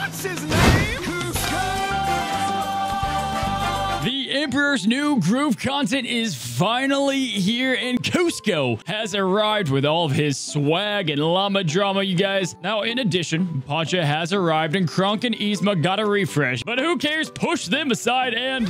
What's his name? The Emperor's new groove content is finally here, and Kuzco has arrived with all of his swag and llama drama, you guys. Now, in addition, Pacha has arrived, and Krunk and Yzma got a refresh. But who cares? Push them aside and...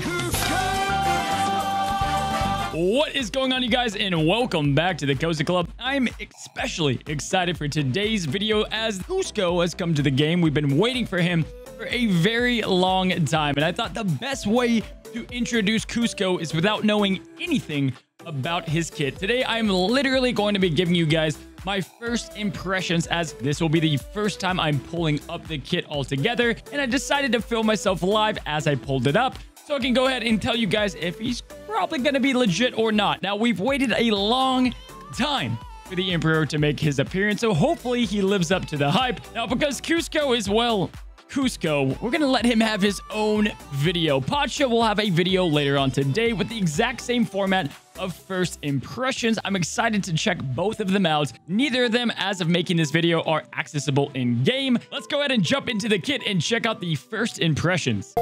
What is going on, you guys, and welcome back to the Cozy Club. I'm especially excited for today's video as Kuzco has come to the game. We've been waiting for him for a very long time, and I thought the best way to introduce Kuzco is without knowing anything about his kit. Today, I'm literally going to be giving you guys my first impressions, as this will be the first time I'm pulling up the kit altogether, and I decided to film myself live as I pulled it up, so I can go ahead and tell you guys if he's probably going to be legit or not. Now, we've waited a long time for the Emperor to make his appearance, so hopefully he lives up to the hype. Now, because Kuzco is, well, Kuzco, we're going to let him have his own video. Pacha will have a video later on today with the exact same format of first impressions. I'm excited to check both of them out. Neither of them, as of making this video, are accessible in game. Let's go ahead and jump into the kit and check out the first impressions.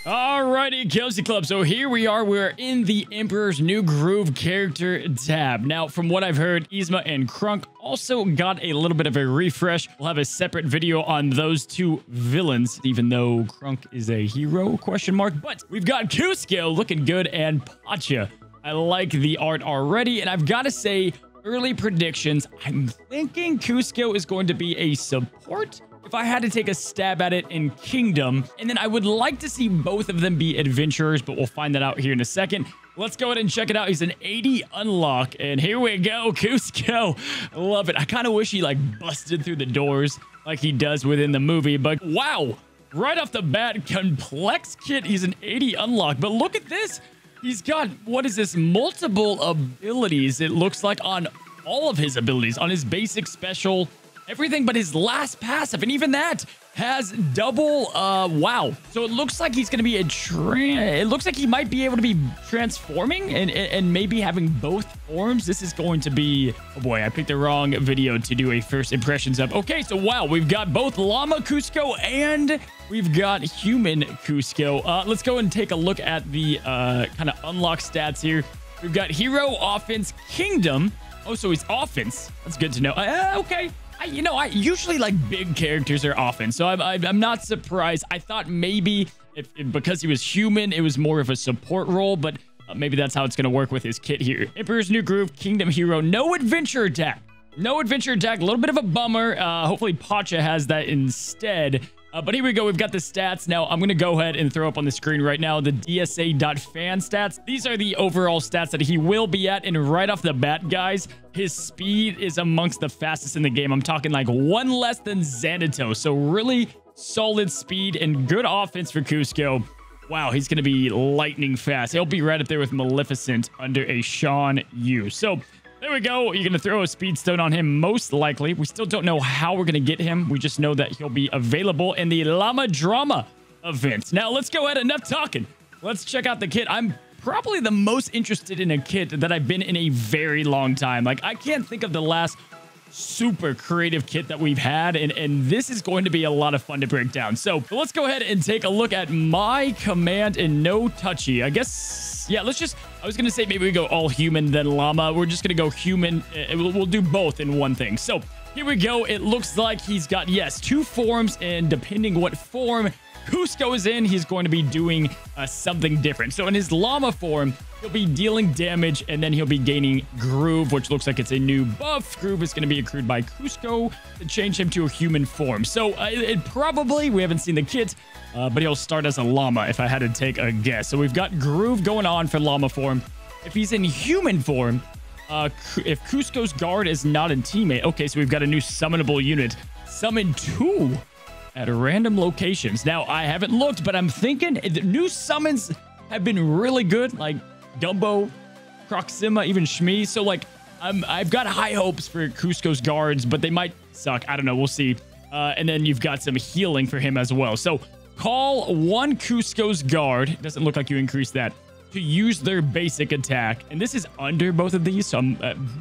Alrighty, Cozy Club. So here we are. We're in the Emperor's New Groove character tab. Now, from what I've heard, Yzma and Krunk also got a little bit of a refresh. We'll have a separate video on those two villains, even though Krunk is a hero, question mark. But we've got Kuzco looking good and Pacha. I like the art already, and I've got to say, early predictions, I'm thinking Kuzco is going to be a support if I had to take a stab at it in Kingdom. And then I would like to see both of them be adventurers, but we'll find that out here in a second. Let's go ahead and check it out. He's an 80 unlock, and here we go, Kuzco. Love it. I kind of wish he like busted through the doors like he does within the movie, but wow, right off the bat, complex kit. He's an 80 unlock, but look at this. He's got, what is this, multiple abilities, it looks like, on all of his abilities, on his basic, special, everything but his last passive, and even that has double, wow. So it looks like he's going to be it looks like he might be able to be transforming and maybe having both forms. This is going to be, oh boy, I picked the wrong video to do a first impressions of. Okay, so wow, we've got both Llama Kuzco and we've got human Kuzco. Let's go and take a look at the kind of unlock stats here. We've got Hero, Offense, Kingdom. Oh, so he's offense. That's good to know. Okay. You know, I usually like big characters are offense, so I'm not surprised. I thought maybe if because he was human, it was more of a support role, but maybe that's how it's going to work with his kit here. Emperor's New Groove, Kingdom Hero, no adventure attack. No adventure attack, a little bit of a bummer. Hopefully Pacha has that instead. But here we go. We've got the stats. Now, I'm going to go ahead and throw up on the screen right now the DSA.fan stats. These are the overall stats that he will be at. And right off the bat, guys, his speed is amongst the fastest in the game. I'm talking like one less than Xanatos. So really solid speed and good offense for Kuzco. Wow, he's going to be lightning fast. He'll be right up there with Maleficent under a Shan Yu. So there we go. You're going to throw a speed stone on him, most likely. We still don't know how we're going to get him. We just know that he'll be available in the Llama Drama event. Now, let's go ahead. Enough talking. Let's check out the kit. I'm probably the most interested in a kit that I've been in a very long time. Like, I can't think of the last super creative kit that we've had, and this is going to be a lot of fun to break down. So let's go ahead and take a look at my command and no touchy. I guess, yeah, let's just, I was gonna say maybe we go all human then llama. We're just gonna go human. We'll do both in one thing. So here we go. It looks like he's got, yes, two forms, and depending what form Kuzco is in, he's going to be doing something different. So in his llama form, he'll be dealing damage, and then he'll be gaining Groove, which looks like it's a new buff. Groove is going to be accrued by Kuzco to change him to a human form. So it probably, we haven't seen the kit, but he'll start as a llama if I had to take a guess. So we've got Groove going on for llama form. If he's in human form, if Kuzco's guard is not a teammate, okay, so we've got a new summonable unit. Summon 2 at random locations. Now, I haven't looked, but I'm thinking the new summons have been really good, like Gumbo, Proxima, even Shmi. So, like, I've got high hopes for Kuzco's guards, but they might suck. I don't know. We'll see. And then you've got some healing for him as well. So, call one Kuzco's guard. Doesn't look like you increased that. To use their basic attack. And this is under both of these, so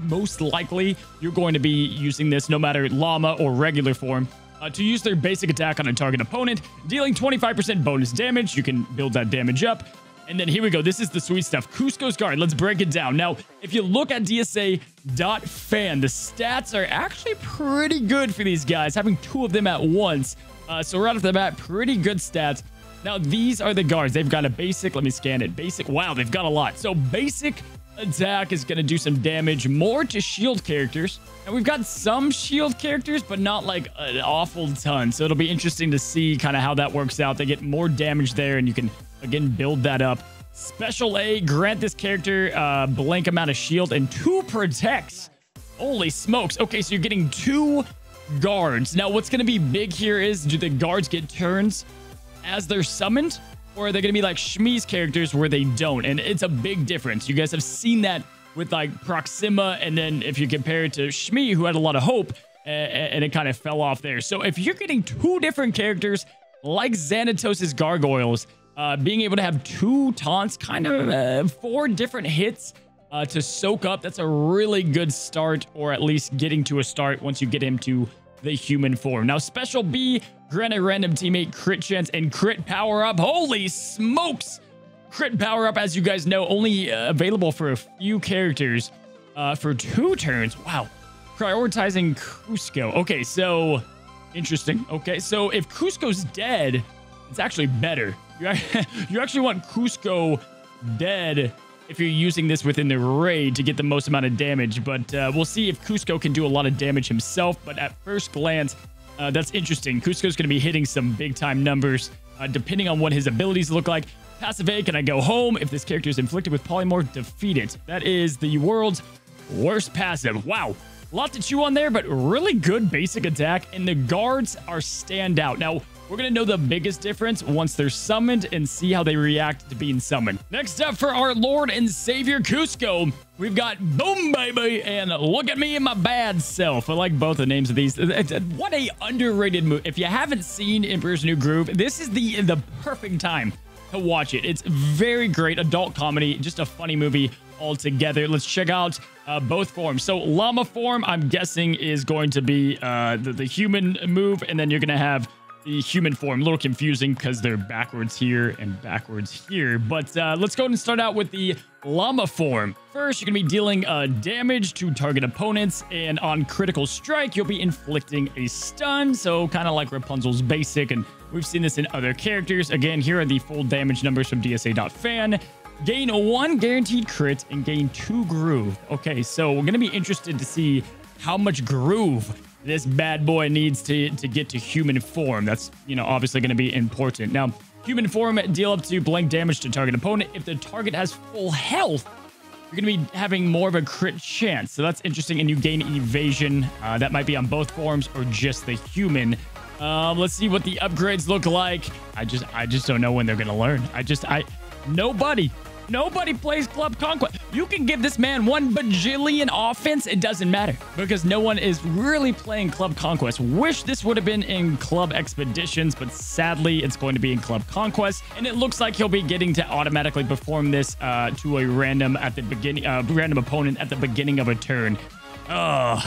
most likely you're going to be using this no matter llama or regular form. to use their basic attack on a target opponent, dealing 25% bonus damage. You can build that damage up. And then here we go. This is the sweet stuff. Cusco's Guard. Let's break it down. Now, if you look at DSA.fan, the stats are actually pretty good for these guys, having 2 of them at once. So right off the bat, pretty good stats. Now, these are the guards. They've got a basic. Let me scan it. Basic. Wow, they've got a lot. So basic attack is going to do some damage more to shield characters. And we've got some shield characters, but not like an awful ton. So it'll be interesting to see kind of how that works out. They get more damage there, and you can, again, build that up. Special A, grant this character blank amount of shield and 2 protects. Holy smokes. Okay, so you're getting 2 guards. Now, what's going to be big here is, do the guards get turns as they're summoned? Or are they going to be like Shmi's characters where they don't? And it's a big difference. You guys have seen that with like Proxima. And then if you compare it to Shmi, who had a lot of hope, and it kind of fell off there. So if you're getting 2 different characters like Xanatos' Gargoyles, being able to have 2 taunts, kind of 4 different hits to soak up, that's a really good start, or at least getting to a start once you get him to the human form. Now, Special B, grant a random teammate crit chance and crit power up. Holy smokes! Crit power up, as you guys know, only available for a few characters for 2 turns. Wow. Prioritizing Cusco. Okay, so interesting. Okay, so if Cusco's dead, it's actually better. You actually want Cusco dead if you're using this within the raid to get the most amount of damage. But we'll see if Cusco can do a lot of damage himself. But at first glance, that's interesting. Cusco's going to be hitting some big-time numbers, depending on what his abilities look like. Passive A, can I go home? If this character is inflicted with Polymorph, defeat it. That is the world's worst passive. Wow. A lot to chew on there, but really good basic attack. And the guards are standout. Now, we're going to know the biggest difference once they're summoned and see how they react to being summoned. Next up for our Lord and Savior Cusco, we've got Boom Baby and Look at Me and My Bad Self. I like both the names of these. What a underrated move. If you haven't seen Emperor's New Groove, this is the perfect time to watch it. It's very great adult comedy, just a funny movie altogether. Let's check out both forms. So Llama form, I'm guessing, is going to be the human move, and then you're going to have the human form. A little confusing because they're backwards here and backwards here. But let's go ahead and start out with the Llama form. First, you're going to be dealing damage to target opponents, and on critical strike, you'll be inflicting a stun. So kind of like Rapunzel's basic, and we've seen this in other characters. Again, here are the full damage numbers from DSA.fan. Gain 1 guaranteed crit and gain 2 groove. Okay, so we're going to be interested to see how much groove this bad boy needs to get to human form. That's, obviously going to be important. Now, human form, deal up to blank damage to target opponent. If the target has full health, you're going to be having more of a crit chance. So that's interesting. And you gain evasion. That might be on both forms or just the human. Let's see what the upgrades look like. I just don't know when they're going to learn. Nobody plays Club Conquest. You can give this man 1 bajillion offense. It doesn't matter because no one is really playing Club Conquest. Wish this would have been in Club Expeditions, but sadly, it's going to be in Club Conquest. And it looks like he'll be getting to automatically perform this to a random opponent at the beginning of a turn. Oh,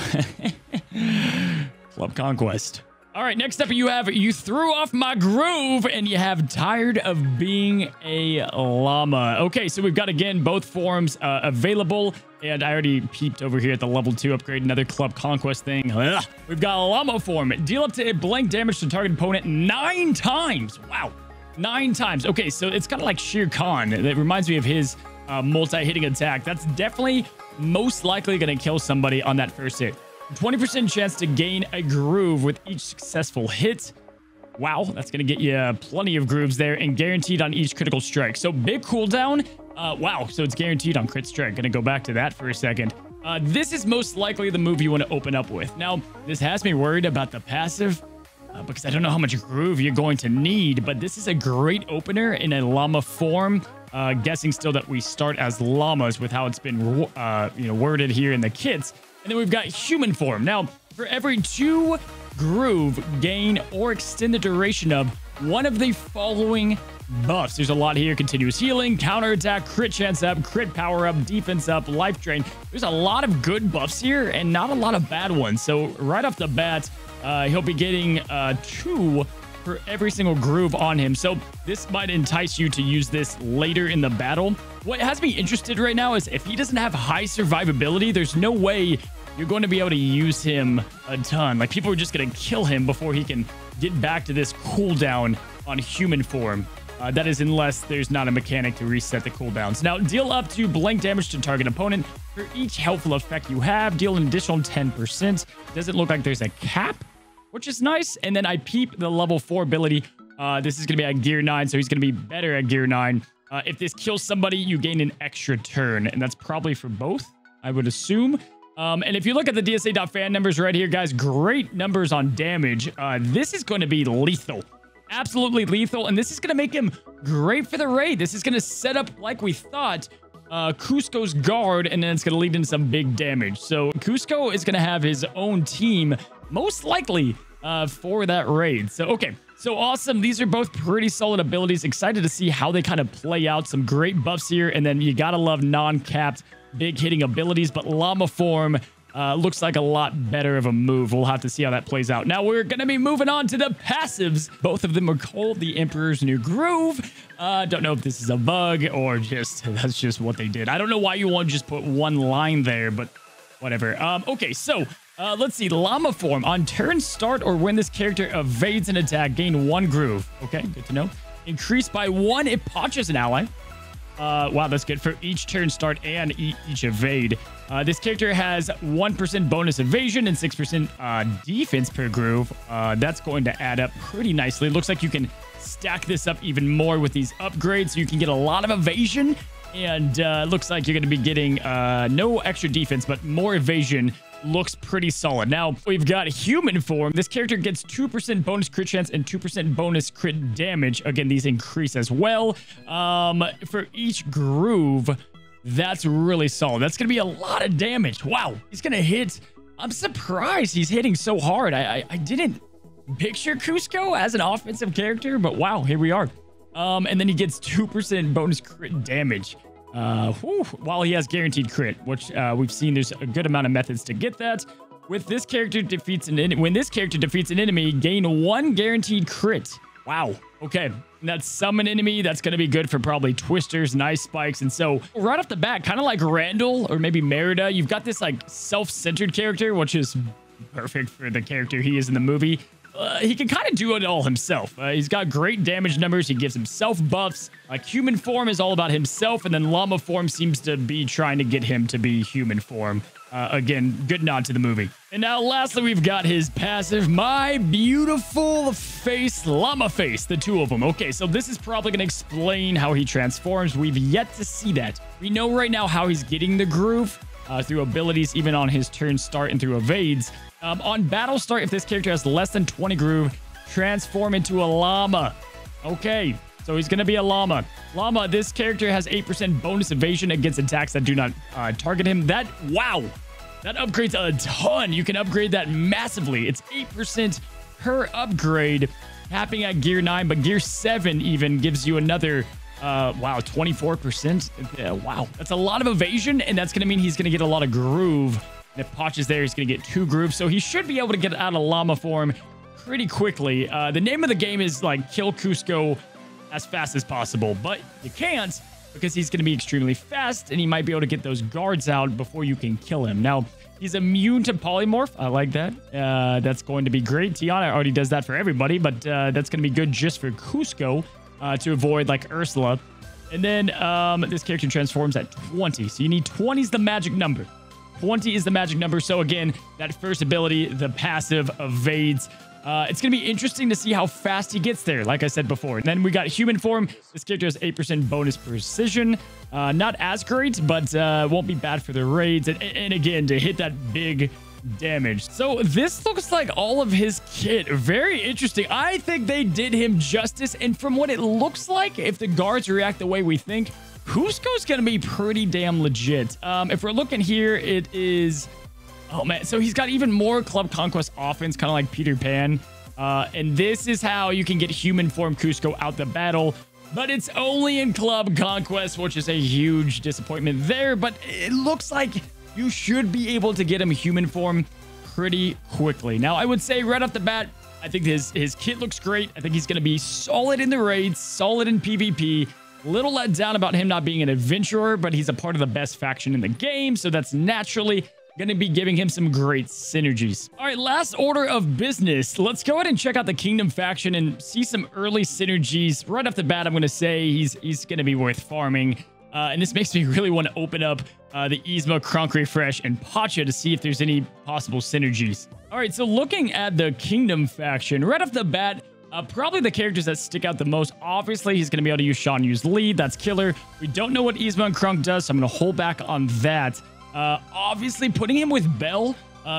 Club Conquest. All right, next up you threw off my groove, and you have tired of being a llama. Okay, so we've got, again, both forms available, and I already peeped over here at the level 2 upgrade, another Club Conquest thing. Ugh. We've got a llama form. Deal up to blank damage to target opponent 9 times. Wow, 9 times. Okay, so it's kind of like Shere Khan. It reminds me of his multi-hitting attack. That's definitely most likely going to kill somebody on that first hit. 20% chance to gain a groove with each successful hit. Wow, that's going to get you plenty of grooves there, and guaranteed on each critical strike. So big cooldown. Wow, so it's guaranteed on crit strike. Going to go back to that for a second. This is most likely the move you want to open up with. Now, this has me worried about the passive because I don't know how much groove you're going to need, but this is a great opener in a llama form. Guessing still that we start as llamas with how it's been worded here in the kits. And then we've got human form. Now, for every 2 groove, gain or extend the duration of one of the following buffs. There's a lot here. Continuous healing, counterattack, crit chance up, crit power up, defense up, life drain. There's a lot of good buffs here and not a lot of bad ones. So right off the bat, he'll be getting 2 for every single groove on him. So this might entice you to use this later in the battle. What has me interested right now is if he doesn't have high survivability, there's no way you're going to be able to use him a ton. Like, people are just going to kill him before he can get back to this cooldown on human form. That is unless there's not a mechanic to reset the cooldowns. Now, deal up to blank damage to target opponent. For each helpful effect you have, deal an additional 10%. Doesn't look like there's a cap, which is nice. And then I peep the level 4 ability. This is going to be at gear 9, so he's going to be better at gear 9. If this kills somebody, you gain an extra turn, and that's probably for both, I would assume. And if you look at the DSA.fan numbers right here, guys, great numbers on damage. This is going to be lethal. Absolutely lethal. And this is going to make him great for the raid. This is going to set up, like we thought, Kuzco's guard, and then it's going to lead into some big damage. So Kuzco is going to have his own team, most likely, for that raid. So, okay. So awesome. These are both pretty solid abilities. Excited to see how they kind of play out. Some great buffs here. And then you got to love non-capped big hitting abilities, but Llama form looks like a lot better of a move. We'll have to see how that plays out. Now we're going to be moving on to the passives. Both of them are called the Emperor's New Groove. Don't know if this is a bug or just that's just what they did. I don't know why you won't just put one line there, but whatever. Okay, so let's see. Llama form. On turn start or when this character evades an attack, gain 1 groove. Okay, good to know. Increase by 1 if Pacha's an ally. Wow, that's good for each turn start and each evade. This character has 1% bonus evasion and 6% defense per groove. That's going to add up pretty nicely. Looks like you can stack this up even more with these upgrades, so you can get a lot of evasion. And looks like you're going to be getting no extra defense, but more evasion. Looks pretty solid. Now, we've got human form. This character gets 2% bonus crit chance and 2% bonus crit damage. Again, these increase as well. For each groove, that's really solid. That's going to be a lot of damage. Wow, he's going to hit. I'm surprised he's hitting so hard. I didn't picture Kuzco as an offensive character, but wow, here we are. And then he gets 2% bonus crit damage. While he has guaranteed crit, which we've seen there's a good amount of methods to get that. With this character defeats when this character defeats an enemy, gain 1 guaranteed crit. Wow. Okay. And that's summon enemy. That's going to be good for probably twisters and ice spikes. And so right off the bat, kind of like Randall or maybe Merida, you've got this like self-centered character, which is perfect for the character he is in the movie. He can kind of do it all himself. He's got great damage numbers. He gives himself buffs. Like human form is all about himself, and then llama form seems to be trying to get him to be human form. Again, good nod to the movie. And now lastly, we've got his passive, My Beautiful Face, Llama Face, the 2 of them. Okay, so this is probably going to explain how he transforms. We've yet to see that. We know right now how he's getting the groove through abilities, even on his turn start and through evades. On battle start, if this character has less than 20 groove, transform into a llama. Okay, so he's going to be a llama. Llama, this character has 8% bonus evasion against attacks that do not target him. Wow, that upgrades a ton. You can upgrade that massively. It's 8% per upgrade, capping at gear 9, but gear 7 even gives you another, wow, 24%. Wow, that's a lot of evasion, and that's going to mean he's going to get a lot of groove. And if Potch is there, he's going to get 2 grooves. So he should be able to get out of llama form pretty quickly. The name of the game is like kill Kuzco as fast as possible. But you can't because he's going to be extremely fast. And he might be able to get those guards out before you can kill him. Now, he's immune to polymorph. I like that. That's going to be great. Tiana already does that for everybody. But that's going to be good just for Kuzco to avoid like Ursula. And then this character transforms at 20. So you need 20 is the magic number. 20 is the magic number. So again, that first ability, the passive evades. It's going to be interesting to see how fast he gets there, like I said before. And then we got human form. This character has 8% bonus precision. Not as great, but won't be bad for the raids. And again, to hit that big damage. So this looks like all of his kit. Very interesting. I think they did him justice. And from what it looks like, if the guards react the way we think, Kuzco's going to be pretty damn legit. If we're looking here, it is... Oh, man. So he's got even more Club Conquest offense, kind of like Peter Pan. And this is how you can get human form Kuzco out the battle. but it's only in Club Conquest, which is a huge disappointment there. But it looks like you should be able to get him human form pretty quickly. Now, I would say right off the bat, I think his kit looks great. I think he's going to be solid in the raids, solid in PvP. Little let down about him not being an adventurer, but he's a part of the best faction in the game, so that's naturally going to be giving him some great synergies. All right, last order of business. Let's go ahead and check out the Kingdom faction and see some early synergies. Right off the bat, I'm going to say he's going to be worth farming. And this makes me really want to open up the Yzma, Krunk Refresh, and Pacha to see if there's any possible synergies. All right, so looking at the Kingdom faction, right off the bat, probably the characters that stick out the most. Obviously, he's going to be able to use Shan Yu's lead. That's killer. We don't know what Yzma and Krunk does, so I'm going to hold back on that. Obviously, putting him with Bell,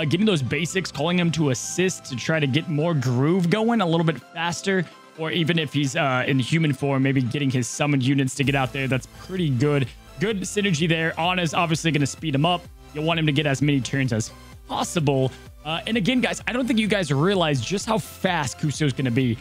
giving those basics, calling him to assist to try to get more groove going a little bit faster. Or even if he's in human form, maybe getting his summoned units to get out there. That's pretty good. Good synergy there. Ana's obviously going to speed him up. You'll want him to get as many turns as possible. And again, guys, I don't think you guys realize just how fast Kuso's going to be.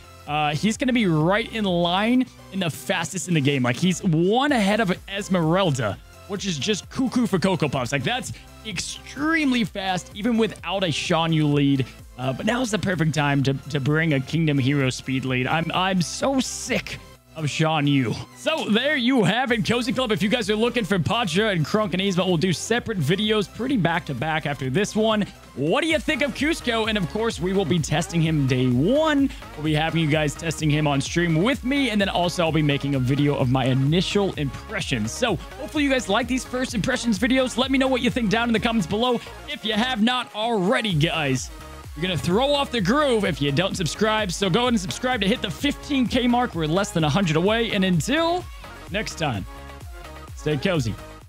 He's going to be right in line in the fastest in the game. Like, he's one ahead of Esmeralda, which is just cuckoo for Cocoa Puffs. Like, that's extremely fast, even without a Shan Yu lead. But now's the perfect time to bring a Kingdom Hero speed lead. I'm so sick of Shan Yu. So there you have it, Cozy Club. If you guys are looking for Pacha and Krunk and Yzma, we'll do separate videos pretty back-to-back after this one. What do you think of Kuzco? And of course, we will be testing him day one. We'll be having you guys testing him on stream with me. And then also I'll be making a video of my initial impressions. So hopefully you guys like these first impressions videos. Let me know what you think down in the comments below. If you have not already, guys, you're going to throw off the groove if you don't subscribe. So go ahead and subscribe to hit the 15K mark. We're less than 100 away. And until next time, stay cozy.